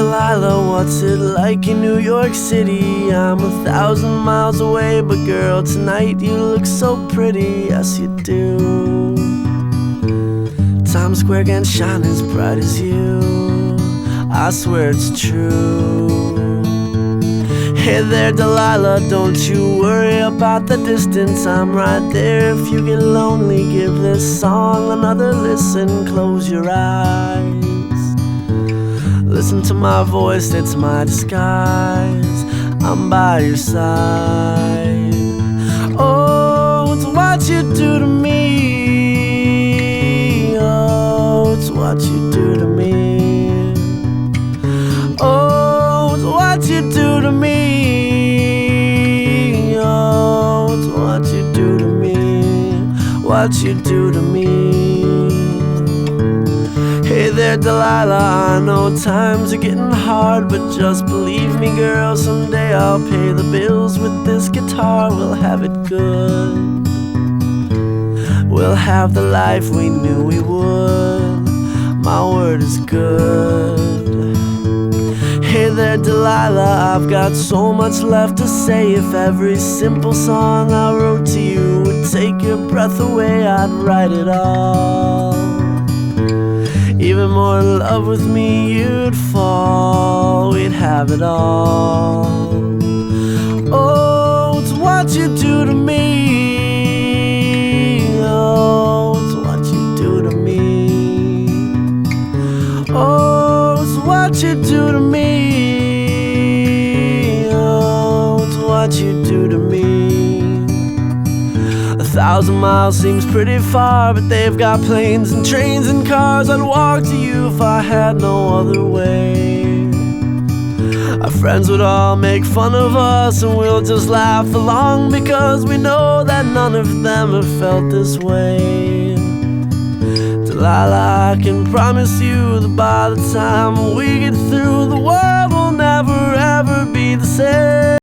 Delilah, what's it like in New York City? I'm 1,000 miles away, but girl, tonight you look so pretty, yes you do. Times Square can't shine as bright as you, I swear it's true. Hey there Delilah, don't you worry about the distance, I'm right there. If you get lonely, give this song another listen. Close your eyes, listen to my voice, it's my disguise. I'm by your side. Oh, it's what you do to me. Oh, it's what you do to me. Oh, it's what you do to me. Oh, it's what you do to me. What you do to me. Hey there Delilah, I know times are getting hard, but just believe me girl, someday I'll pay the bills with this guitar. We'll have it good, we'll have the life we knew we would. My word is good. Hey there Delilah, I've got so much left to say. If every simple song I wrote to you would take your breath away, I'd write it all. Even more in love with me you'd fall, we'd have it all. Oh, it's what you do to me. Oh, it's what you do to me. Oh, it's what you do to me. Oh, it's what you do to me. 1,000 miles seems pretty far, but they've got planes and trains and cars. I'd walk to you if I had no other way. Our friends would all make fun of us, and we'll just laugh along, because we know that none of them have felt this way. Delilah, I can promise you that by the time we get through, the world will never ever be the same.